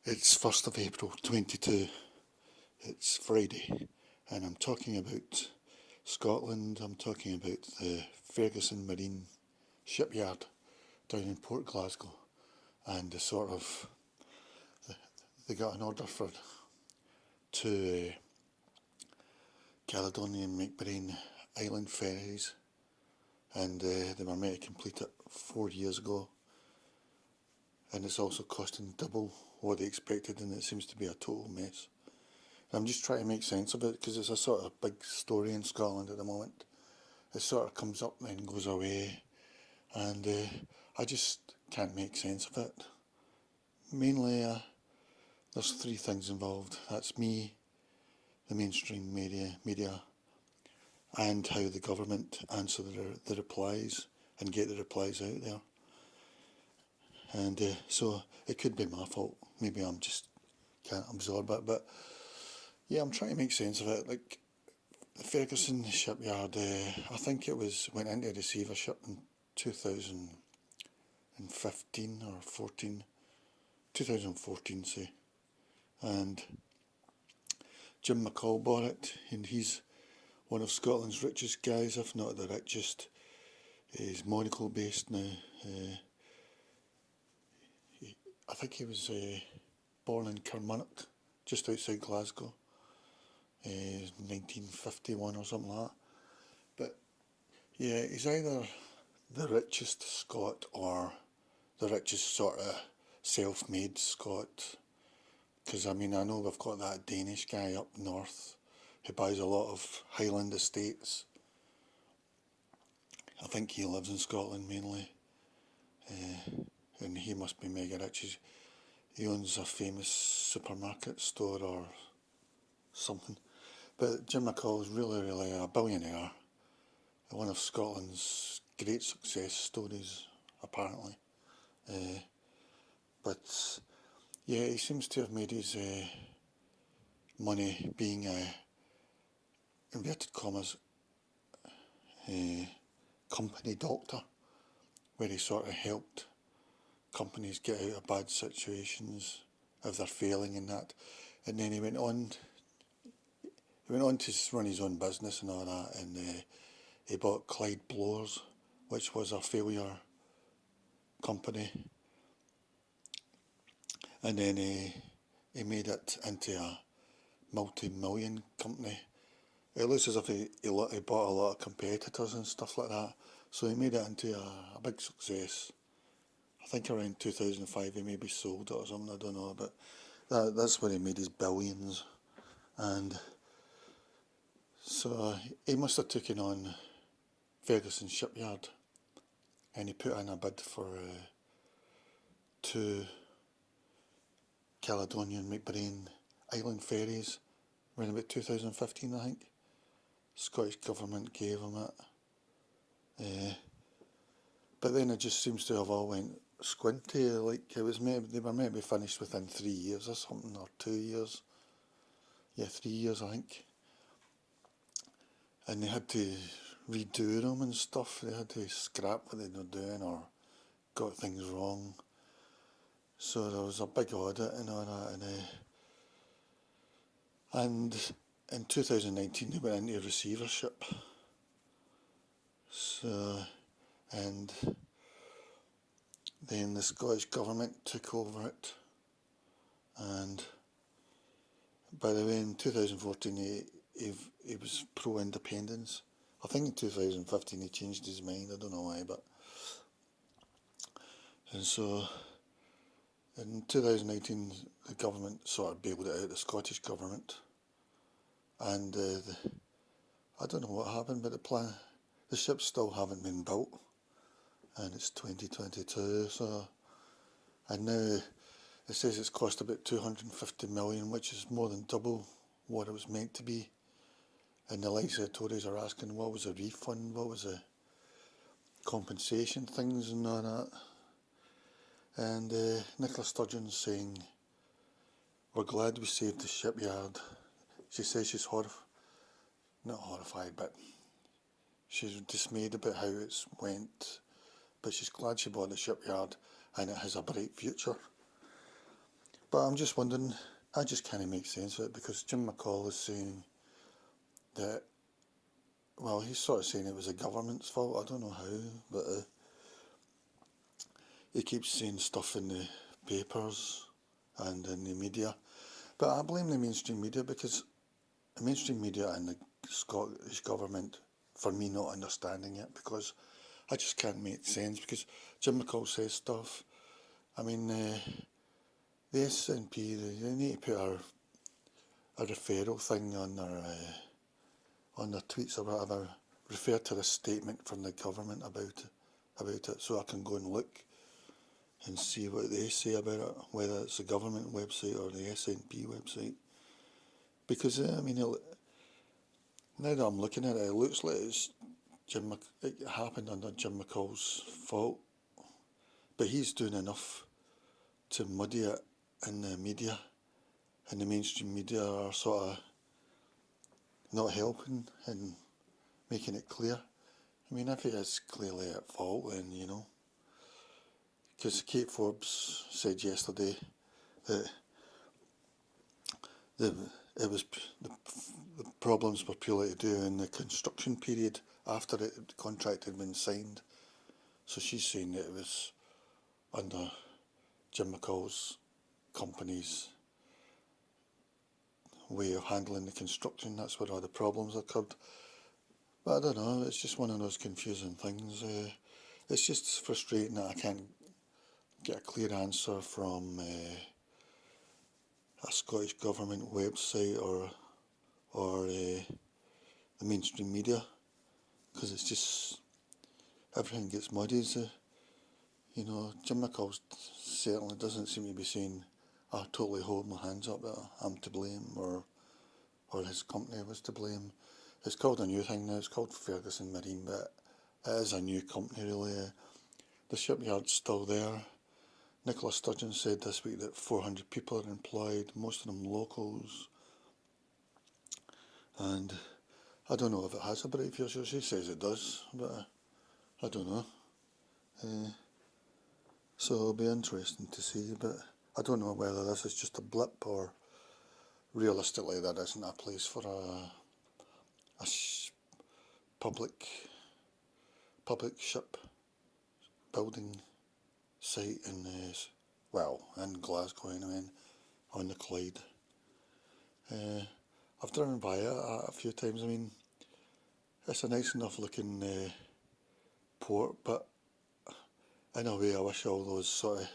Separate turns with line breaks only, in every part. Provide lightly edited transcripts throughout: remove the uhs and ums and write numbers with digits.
It's 1st of April 22. It's Friday, and I'm talking about Scotland. I'm talking about the Ferguson Marine shipyard down in Port Glasgow, and they got an order for two Caledonian McBrain Island ferries, and they were meant to complete it 4 years ago, and it's also costing double what they expected, and it seems to be a total mess. I'm just trying to make sense of it because it's a sort of big story in Scotland at the moment. It sort of comes up and then goes away, and I just can't make sense of it. Mainly, there's three things involved. That's me, the mainstream media, and how the government answer the replies and get the replies out there. And so it could be my fault. Maybe I'm just can't absorb it, but yeah, I'm trying to make sense of it. Like the Ferguson shipyard, I think it went into receivership in 2015 or 14, 2014 say, and Jim McCall bought it, and he's one of Scotland's richest guys, if not the richest. He's Monaco based now. I think he was born in Kilmarnock, just outside Glasgow, 1951 or something like that. But yeah, he's either the richest Scot or the richest sort of self-made Scot. Because I mean, I know we've got that Danish guy up north who buys a lot of Highland estates. I think he lives in Scotland mainly, and he must be mega rich. He owns a famous supermarket store or something. But Jim McCall is really a billionaire. One of Scotland's great success stories, apparently. But yeah, he seems to have made his money being a, inverted commas, company doctor, where he sort of helped companies get out of bad situations if they're failing and that. And then he went on to run his own business and all that, and he bought Clyde Blowers, which was a failure company, and then he made it into a multi-million company. It looks as if he bought a lot of competitors and stuff like that, so he made it into a big success. I think around 2005 he maybe sold it or something, I don't know, but that's where he made his billions. And so he must have taken on Ferguson shipyard, and he put in a bid for two Caledonian McBrain Island ferries around about 2015, I think. Scottish Government gave him it. But then it just seems to have all went squinty, like they were maybe finished within 3 years or something, or 2 years. Yeah, 3 years I think. And they had to redo them and stuff. They had to scrap what they were doing or got things wrong. So there was a big audit and all that, and in 2019 they went into receivership. So, and then the Scottish Government took over it, and by the way, in 2014 he was pro-independence. I think in 2015 he changed his mind, I don't know why, and so in 2019 the government sort of bailed it out, the Scottish Government, and I don't know what happened, but the ships still haven't been built, and it's 2022, so, and now it says it's cost about 250 million, which is more than double what it was meant to be. And the likes of the Tories are asking what was the refund, what was the compensation things and all that. And Nicola Sturgeon's saying, we're glad we saved the shipyard. She says she's not horrified, but she's dismayed about how it's went. But she's glad she bought the shipyard and it has a bright future. But I'm just wondering, I just can't make sense of it, because Jim McCall is saying that, well, he's sort of saying it was the government's fault. I don't know how, but he keeps saying stuff in the papers and in the media. But I blame the mainstream media, because the mainstream media and the Scottish government, for me, not understanding it, because I just can't make sense, because Jim McCall says stuff. I mean, the SNP, they need to put a referral thing on their tweets or whatever, refer to the statement from the government about it, so I can go and look and see what they say about it, whether it's the government website or the SNP website. Because I mean, now that I'm looking at it, it looks like it happened under Jim McCall's fault, but he's doing enough to muddy it in the media, and the mainstream media are sort of not helping and making it clear. I mean, if he is clearly at fault, then, you know, because Kate Forbes said yesterday that the problems were purely to do in the construction period after the contract had been signed. So she's saying that it was under Jim McCall's company's way of handling the construction. That's where all the problems occurred. But I don't know, it's just one of those confusing things. It's just frustrating that I can't get a clear answer from a Scottish government website or the mainstream media, because it's just, everything gets muddy. You know, Jim McCall certainly doesn't seem to be saying, I totally hold my hands up that I'm to blame, or his company was to blame. It's called a new thing now, it's called Ferguson Marine, but it is a new company really. The shipyard's still there. Nicola Sturgeon said this week that 400 people are employed, most of them locals. And I don't know if it has a bright future. She says it does, but I don't know. So it'll be interesting to see, but I don't know whether this is just a blip or realistically there isn't a place for a public ship building site in in Glasgow anyway, on the Clyde. I've driven by it a few times. I mean, it's a nice enough looking port, but in a way I wish all those sort of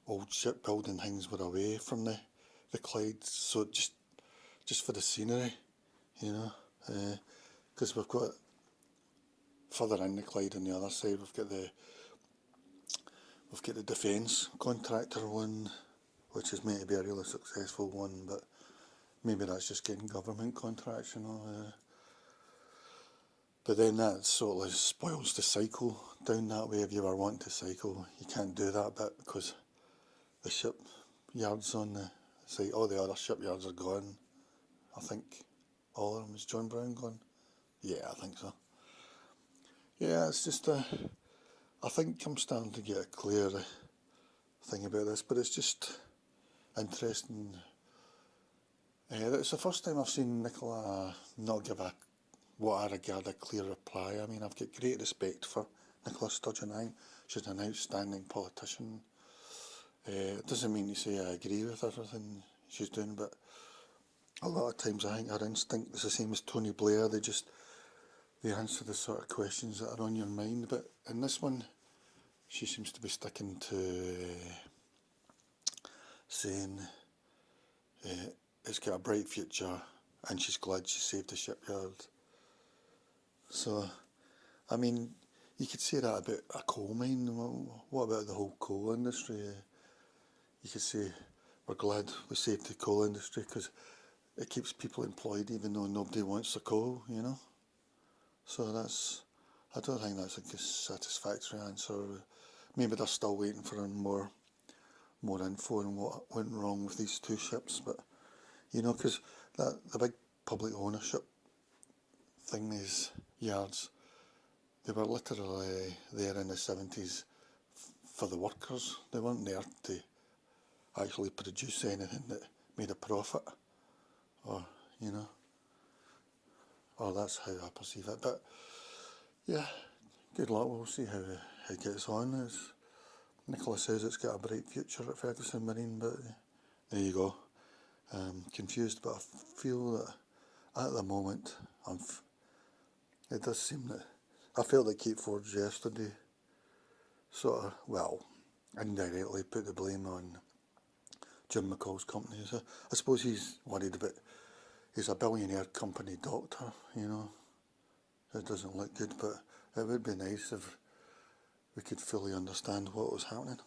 old shipbuilding things were away from the Clyde, so just for the scenery, you know, because we've got further in the Clyde on the other side, we've got the defence contractor one, which is meant to be a really successful one, but maybe that's just getting government contracts, you know. But then that sort of spoils the cycle down that way. If you were wanting to cycle, you can't do that bit because the shipyards on the site, all the other shipyards are gone. I think all of them. Is John Brown gone? Yeah, I think so. Yeah, it's just I think I'm starting to get a clear thing about this, but it's just interesting. It's the first time I've seen Nicola not give what I regard a clear reply. I mean, I've got great respect for Nicola Sturgeon. I think she's an outstanding politician. It doesn't mean to say I agree with everything she's doing, but a lot of times I think her instinct is the same as Tony Blair. They answer the sort of questions that are on your mind. But in this one, she seems to be sticking to saying it's got a bright future and she's glad she saved the shipyard. So, I mean, you could say that about a coal mine. What about the whole coal industry? You could say we're glad we saved the coal industry because it keeps people employed even though nobody wants the coal, you know. So I don't think that's a satisfactory answer. Maybe they're still waiting for more info on what went wrong with these two ships, but you know, because the big public ownership thing, these yards, they were literally there in the 70s for the workers. They weren't there to actually produce anything that made a profit, or, you know, or that's how I perceive it. But yeah, good luck. We'll see how it gets on. As Nicola says, it's got a bright future at Ferguson Marine, but there you go. Confused, but I feel that at the moment it does seem that I felt that Cape Forge yesterday sort of, well, indirectly put the blame on Jim McCall's company. So I suppose he's worried about, he's a billionaire company doctor, you know. It doesn't look good, but it would be nice if we could fully understand what was happening.